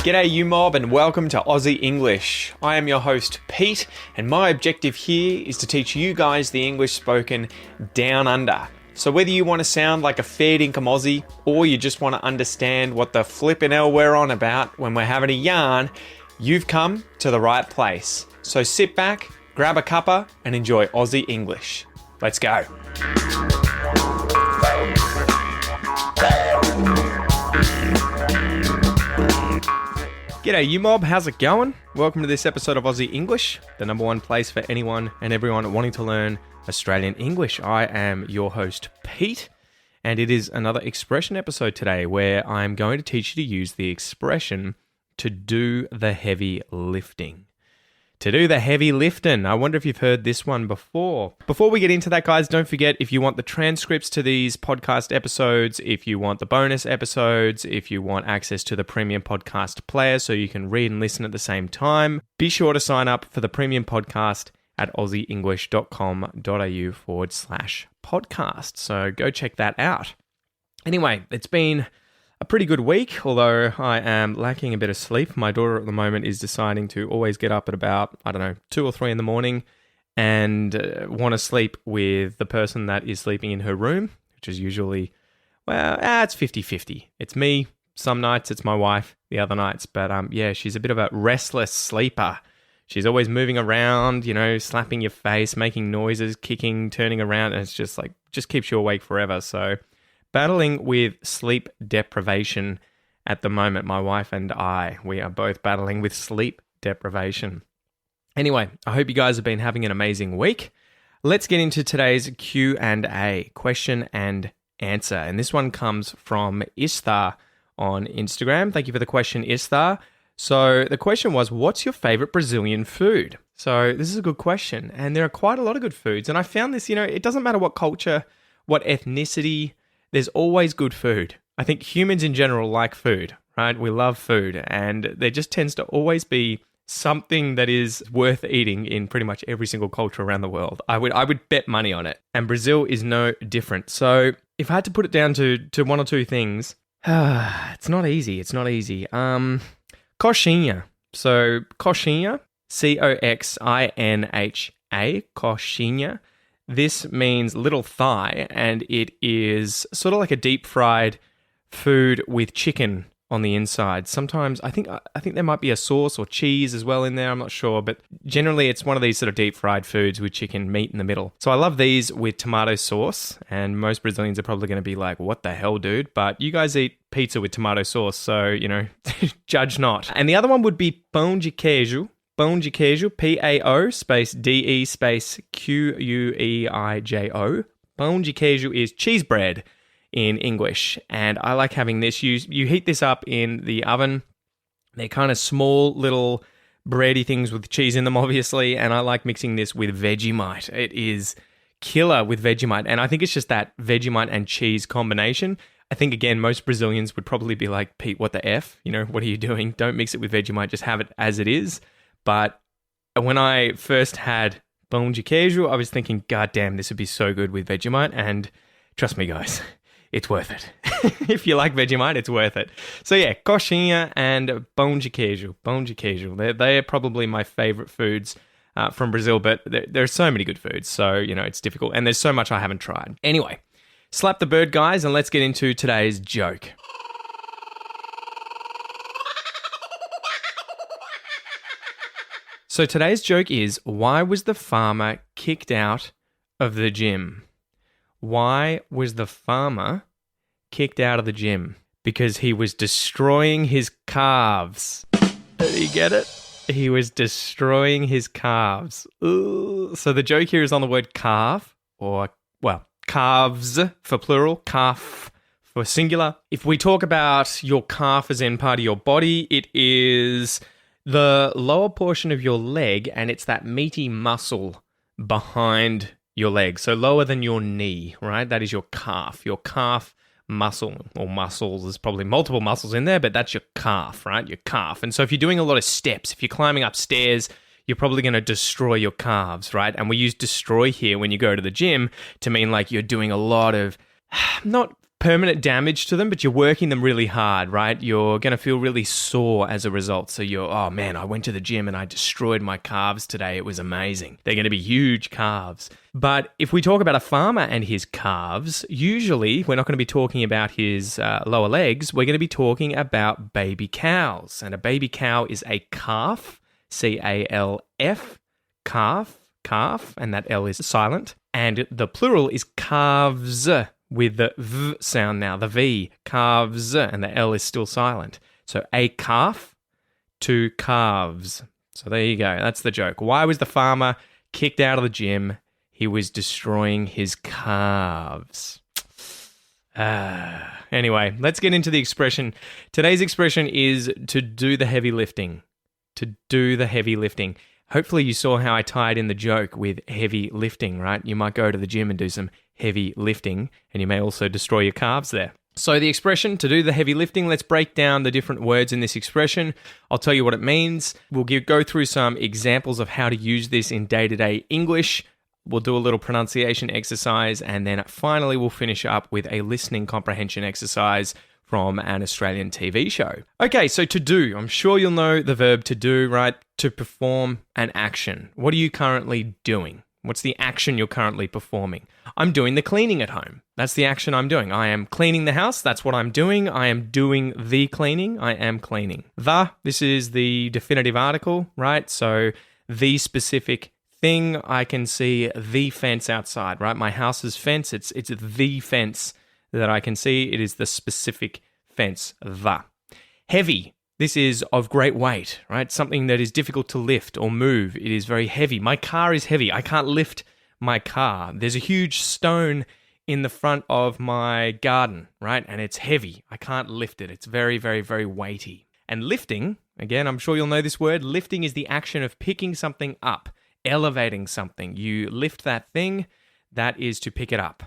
G'day you mob and welcome to Aussie English. I am your host Pete and my objective here is to teach you guys the English spoken down under. So whether you want to sound like a fair dinkum Aussie or you just want to understand what the flippin' hell we're on about when we're having a yarn, you've come to the right place. So sit back, grab a cuppa and enjoy Aussie English. Let's go. G'day you mob, how's it going? Welcome to this episode of Aussie English, the number one place for anyone and everyone wanting to learn Australian English. I am your host Pete, and it is another expression episode today where I'm going to teach you to use the expression to do the heavy lifting. To do the heavy lifting. I wonder if you've heard this one before. Before we get into that, guys, don't forget, if you want the transcripts to these podcast episodes, if you want the bonus episodes, if you want access to the premium podcast player so you can read and listen at the same time, be sure to sign up for the premium podcast at aussieenglish.com.au/podcast. So go check that out. Anyway, it's been a pretty good week, although I am lacking a bit of sleep. My daughter at the moment is deciding to always get up at about, 2 or 3 in the morning and want to sleep with the person that is sleeping in her room, which is usually, it's 50-50. It's me. Some nights it's my wife, the other nights. But she's a bit of a restless sleeper. She's always moving around, slapping your face, making noises, kicking, turning around, and it's just keeps you awake forever. So battling with sleep deprivation at the moment, my wife and we are both battling with sleep deprivation. Anyway, I hope you guys have been having an amazing week. Let's get into today's Q&A, question and answer. And this one comes from Isthar on Instagram. Thank you for the question, Isthar. So the question was, what's your favorite Brazilian food? So this is a good question. And there are quite a lot of good foods. And I found this, it doesn't matter what culture, what ethnicity, there's always good food. I think humans in general like food, right? We love food, and there just tends to always be something that is worth eating in pretty much every single culture around the world. I would bet money on it, and Brazil is no different. So if I had to put it down to one or two things, it's not easy. Coxinha. So coxinha, Coxinha, coxinha. This means little thigh, and it is sort of like a deep fried food with chicken on the inside. Sometimes I think there might be a sauce or cheese as well in there. I'm not sure, but generally it's one of these sort of deep fried foods with chicken meat in the middle. So I love these with tomato sauce, and most Brazilians are probably going to be like, "What the hell, dude?" But you guys eat pizza with tomato sauce, so judge not. And the other one would be pão de queijo. Pão de queijo, P-A-O space D-E space Q-U-E-I-J-O. Pão de queijo is cheese bread in English, and I like having this. You heat this up in the oven. They're kind of small little bready things with cheese in them, obviously, and I like mixing this with Vegemite. It is killer with Vegemite, and I think it's just that Vegemite and cheese combination. I think, again, most Brazilians would probably be like, "Pete, what the F? What are you doing? Don't mix it with Vegemite, just have it as it is." But when I first had pão de queijo, I was thinking, God damn, this would be so good with Vegemite. And trust me, guys, it's worth it. If you like Vegemite, it's worth it. So yeah, coxinha and pão de queijo. Pão de queijo. They're probably my favorite foods from Brazil, but there are so many good foods. So, it's difficult. And there's so much I haven't tried. Anyway, slap the bird, guys, and let's get into today's joke. So today's joke is, why was the farmer kicked out of the gym? Why was the farmer kicked out of the gym? Because he was destroying his calves. Did you get it? He was destroying his calves. Ooh. So the joke here is on the word calf, or, calves for plural, calf for singular. If we talk about your calf as in part of your body, it is the lower portion of your leg, and it's that meaty muscle behind your leg. So lower than your knee, right? That is your calf. Your calf muscle, or muscles. There's probably multiple muscles in there, but that's your calf, right? Your calf. And so if you're doing a lot of steps, if you're climbing up stairs, you're probably going to destroy your calves, right? And we use destroy here when you go to the gym to mean like you're doing a lot of, not permanent damage to them, but you're working them really hard, right? You're going to feel really sore as a result. So oh man, I went to the gym and I destroyed my calves today. It was amazing. They're going to be huge calves. But if we talk about a farmer and his calves, usually we're not going to be talking about his lower legs. We're going to be talking about baby cows. And a baby cow is a calf, C-A-L-F, calf, and that L is silent. And the plural is calves, with the V sound now, the V, calves, and the L is still silent. So a calf, two calves. So there you go. That's the joke. Why was the farmer kicked out of the gym? He was destroying his calves. Anyway, let's get into the expression. Today's expression is to do the heavy lifting. To do the heavy lifting. Hopefully you saw how I tied in the joke with heavy lifting, right? You might go to the gym and do some heavy lifting, and you may also destroy your calves there. So the expression, to do the heavy lifting, let's break down the different words in this expression. I'll tell you what it means. We'll go through some examples of how to use this in day-to-day English. We'll do a little pronunciation exercise, and then finally we'll finish up with a listening comprehension exercise from an Australian TV show. Okay, so to do. I'm sure you'll know the verb to do, right? To perform an action. What are you currently doing? What's the action you're currently performing? I'm doing the cleaning at home. That's the action I'm doing. I am cleaning the house. That's what I'm doing. I am doing the cleaning. I am cleaning. This is the definitive article, right? So the specific thing. I can see the fence outside, right? My house's fence, it's the fence that I can see. It is the specific fence, the. Heavy. This is of great weight, right? Something that is difficult to lift or move. It is very heavy. My car is heavy. I can't lift my car. There's a huge stone in the front of my garden, right? And it's heavy. I can't lift it. It's very, very, very weighty. And lifting, again, I'm sure you'll know this word. Lifting is the action of picking something up, elevating something. You lift that thing, that is to pick it up.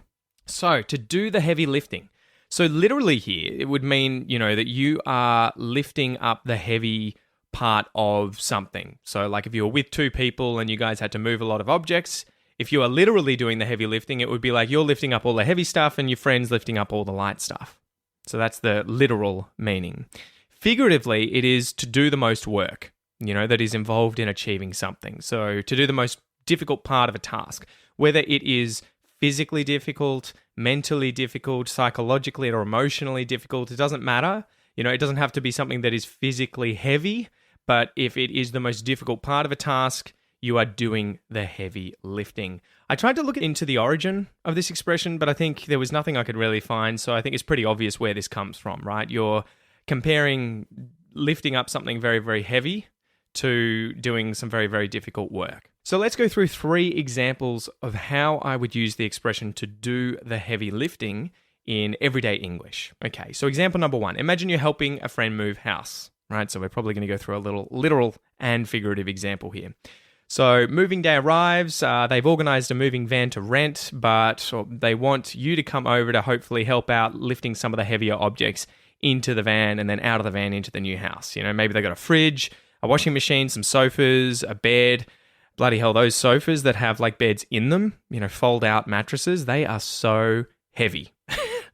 So to do the heavy lifting. So literally here, it would mean, that you are lifting up the heavy part of something. So like if you were with two people and you guys had to move a lot of objects, if you are literally doing the heavy lifting, it would be like you're lifting up all the heavy stuff and your friend's lifting up all the light stuff. So that's the literal meaning. Figuratively, it is to do the most work, that is involved in achieving something. So to do the most difficult part of a task, whether it is physically difficult, mentally difficult, psychologically or emotionally difficult, it doesn't matter. It doesn't have to be something that is physically heavy, but if it is the most difficult part of a task, you are doing the heavy lifting. I tried to look into the origin of this expression, but I think there was nothing I could really find, so I think it's pretty obvious where this comes from, right? You're comparing lifting up something very, very heavy to doing some very, very difficult work. So let's go through 3 examples of how I would use the expression to do the heavy lifting in everyday English. Okay, so example number 1. Imagine you're helping a friend move house, right? So we're probably going to go through a little literal and figurative example here. So moving day arrives, they've organised a moving van to rent, but they want you to come over to hopefully help out lifting some of the heavier objects into the van and then out of the van into the new house. Maybe they've got a fridge, a washing machine, some sofas, a bed. Bloody hell, those sofas that have like beds in them, fold out mattresses, they are so heavy.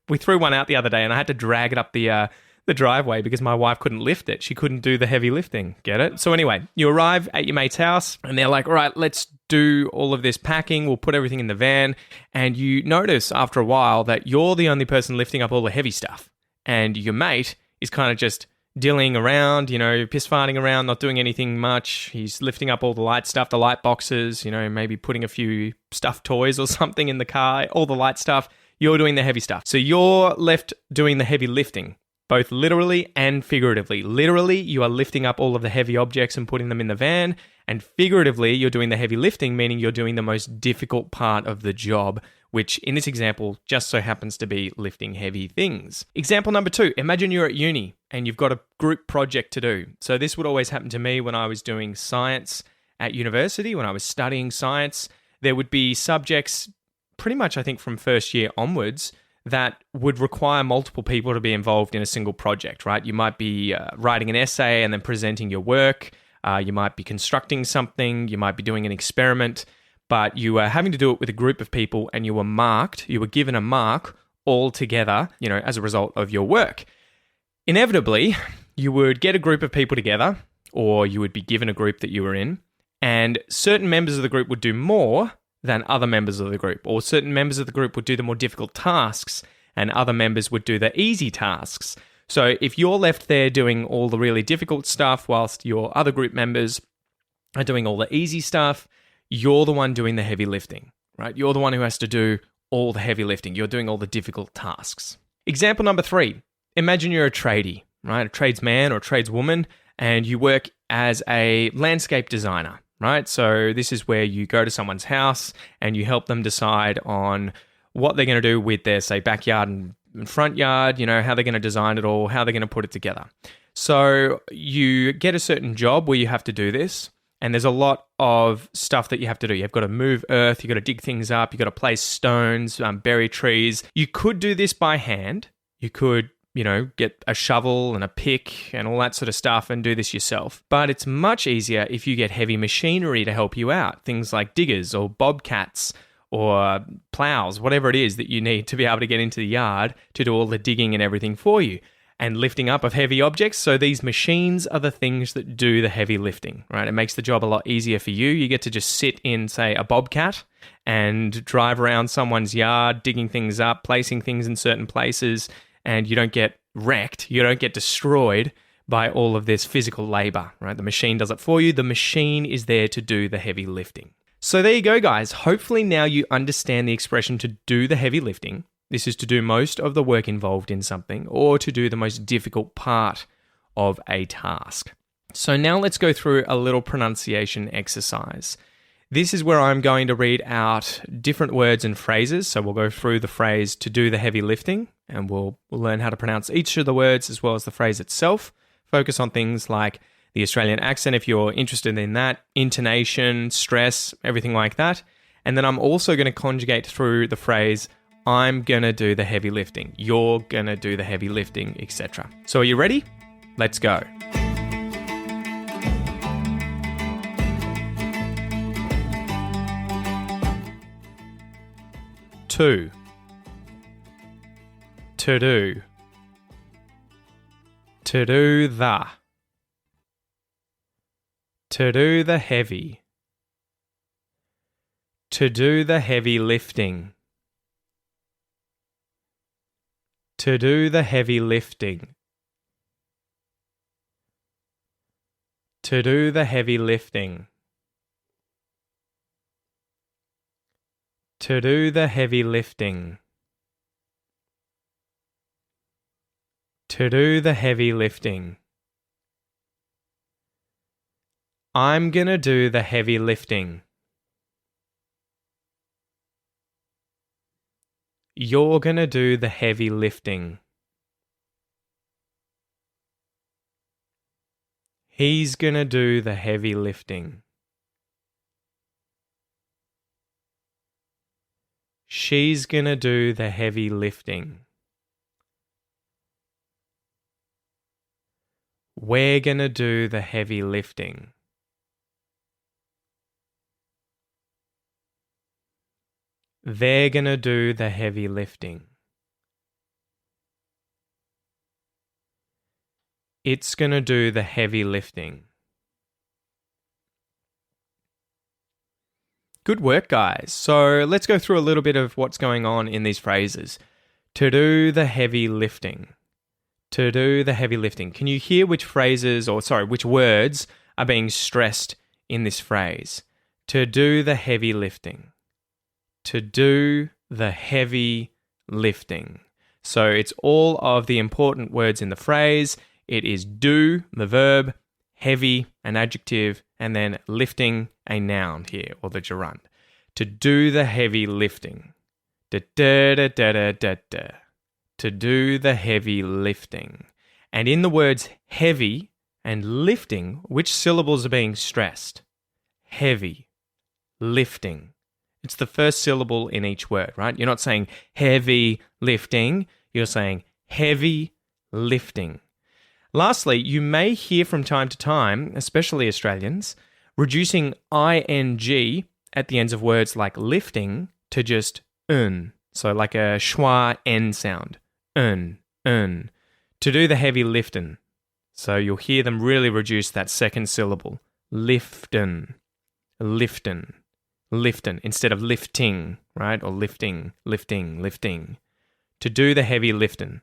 We threw one out the other day and I had to drag it up the driveway because my wife couldn't lift it. She couldn't do the heavy lifting. Get it? So anyway, you arrive at your mate's house and they're like, all right, let's do all of this packing. We'll put everything in the van. And you notice after a while that you're the only person lifting up all the heavy stuff. And your mate is kind of just dilling around, piss farting around, not doing anything much. He's lifting up all the light stuff, the light boxes, maybe putting a few stuffed toys or something in the car, all the light stuff. You're doing the heavy stuff. So you're left doing the heavy lifting, both literally and figuratively. Literally, you are lifting up all of the heavy objects and putting them in the van. And figuratively, you're doing the heavy lifting, meaning you're doing the most difficult part of the job, which in this example just so happens to be lifting heavy things. Example number 2, imagine you're at uni and you've got a group project to do. So this would always happen to me when I was doing science at university, when I was studying science. There would be subjects pretty much, I think, from first year onwards that would require multiple people to be involved in a single project, right? You might be writing an essay and then presenting your work. You might be constructing something. You might be doing an experiment. But you were having to do it with a group of people and you were given a mark all together, as a result of your work. Inevitably, you would get a group of people together, or you would be given a group that you were in, and certain members of the group would do more than other members of the group, or certain members of the group would do the more difficult tasks and other members would do the easy tasks. So if you're left there doing all the really difficult stuff whilst your other group members are doing all the easy stuff, you're the one doing the heavy lifting, right? You're the one who has to do all the heavy lifting. You're doing all the difficult tasks. Example number 3. Imagine you're a tradie, right? A tradesman or a tradeswoman, and you work as a landscape designer, right? So this is where you go to someone's house and you help them decide on what they're going to do with their, say, backyard and front yard, how they're going to design it all, how they're going to put it together. So you get a certain job where you have to do this, and there's a lot of stuff that you have to do. You've got to move earth, you've got to dig things up, you've got to place stones, bury trees. You could do this by hand. You could get a shovel and a pick and all that sort of stuff and do this yourself. But it's much easier if you get heavy machinery to help you out. Things like diggers or bobcats or plows, whatever it is that you need to be able to get into the yard to do all the digging and everything for you. And lifting up of heavy objects. So these machines are the things that do the heavy lifting, right? It makes the job a lot easier for you. You get to just sit in, say, a bobcat and drive around someone's yard, digging things up, placing things in certain places, and you don't get wrecked. You don't get destroyed by all of this physical labor, right? The machine does it for you. The machine is there to do the heavy lifting. So there you go, guys. Hopefully now you understand the expression to do the heavy lifting. This is to do most of the work involved in something, or to do the most difficult part of a task. So now let's go through a little pronunciation exercise. This is where I'm going to read out different words and phrases. So we'll go through the phrase to do the heavy lifting, and we'll learn how to pronounce each of the words as well as the phrase itself. Focus on things like the Australian accent if you're interested in that, intonation, stress, everything like that. And then I'm also going to conjugate through the phrase I'm gonna do the heavy lifting, you're gonna do the heavy lifting, etc. So are you ready? Let's go. To do. To do the. To do the heavy. To do the heavy lifting. To do the heavy lifting. To do the heavy lifting. To do the heavy lifting. To do the heavy lifting. I'm gonna do the heavy lifting. You're gonna do the heavy lifting. He's gonna do the heavy lifting. She's gonna do the heavy lifting. We're gonna do the heavy lifting. They're gonna do the heavy lifting. It's gonna do the heavy lifting. Good work, guys. So let's go through a little bit of what's going on in these phrases. To do the heavy lifting. To do the heavy lifting. Can you hear which which words are being stressed in this phrase? To do the heavy lifting. To do the heavy lifting. So it's all of the important words in the phrase. It is do, the verb, heavy, an adjective, and then lifting, a noun here, or the gerund. To do the heavy lifting. Da, da, da, da, da, da, da. To do the heavy lifting. And in the words heavy and lifting, which syllables are being stressed? Heavy, lifting. It's the first syllable in each word, right? You're not saying heavy lifting, you're saying heavy lifting. Lastly, you may hear from time to time, especially Australians, reducing ing at the ends of words like lifting to just un. So like a schwa n sound. Un. To do the heavy liftin'. So you'll hear them really reduce that second syllable. Liftin'. Instead of lifting, right? Or lifting. To do the heavy liftin'.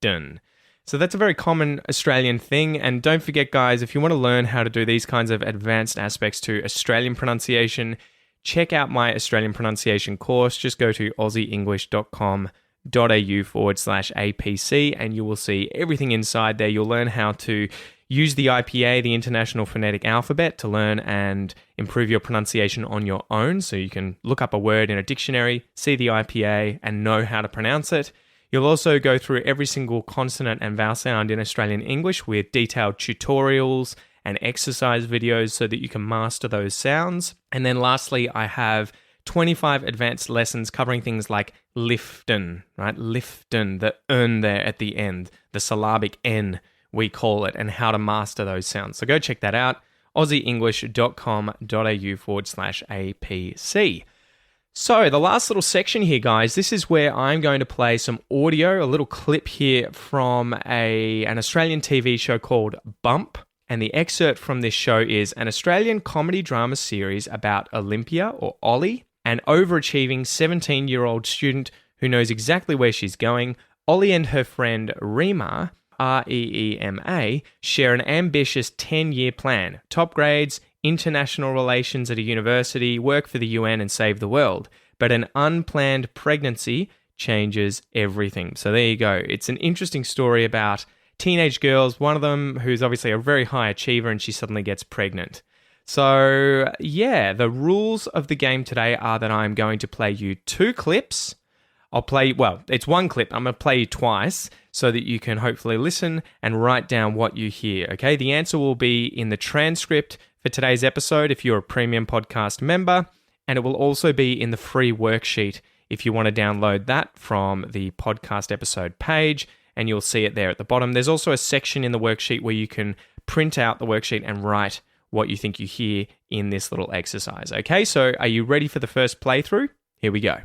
Done. So that's a very common Australian thing. And don't forget, guys, if you want to learn how to do these kinds of advanced aspects to Australian pronunciation, check out my Australian pronunciation course. Just go to aussieenglish.com.au/APC and you will see everything inside there. You'll learn how to use the IPA, the International Phonetic Alphabet, to learn and improve your pronunciation on your own. So you can look up a word in a dictionary, see the IPA, and know how to pronounce it. You'll also go through every single consonant and vowel sound in Australian English with detailed tutorials and exercise videos so that you can master those sounds. And then lastly, I have 25 advanced lessons covering things like liftin', right? Liftin', the n there at the end, the syllabic N, we call it, and how to master those sounds. So go check that out, aussieenglish.com.au/APC. So the last little section here, guys, this is where I'm going to play some audio, a little clip here from an Australian TV show called Bump. And the excerpt from this show is an Australian comedy drama series about Olympia, or Ollie, an overachieving 17-year-old student who knows exactly where she's going. Ollie and her friend Reema, Reema, share an ambitious 10-year plan. Top grades, international relations at a university, work for the UN and save the world. But an unplanned pregnancy changes everything. So there you go. It's an interesting story about teenage girls, one of them who's obviously a very high achiever and she suddenly gets pregnant. So yeah, the rules of the game today are that I'm going to play you 2 clips. It's one clip. I'm going to play you twice so that you can hopefully listen and write down what you hear, okay? The answer will be in the transcript for today's episode if you're a premium podcast member, and it will also be in the free worksheet if you want to download that from the podcast episode page, and you'll see it there at the bottom. There's also a section in the worksheet where you can print out the worksheet and write what you think you hear in this little exercise, okay? So are you ready for the first playthrough? Here we go.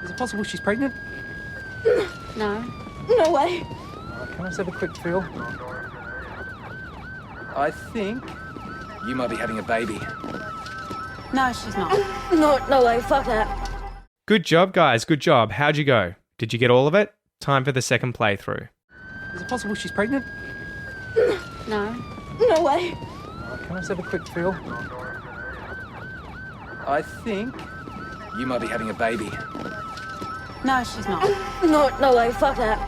Is it possible she's pregnant? No. No way. Can I just have a quick feel? I think you might be having a baby. No, she's not. No way, fuck that. Good job, guys. Good job. How'd you go? Did you get all of it? Time for the second playthrough. Is it possible she's pregnant? No. No way. Can I just have a quick feel? I think you might be having a baby. No, she's not. No way, fuck that.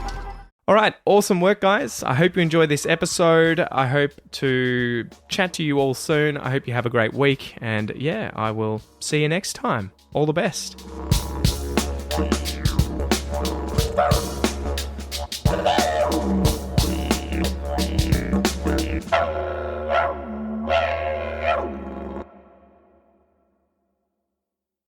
All right, awesome work, guys. I hope you enjoyed this episode. I hope to chat to you all soon. I hope you have a great week. And yeah, I will see you next time. All the best.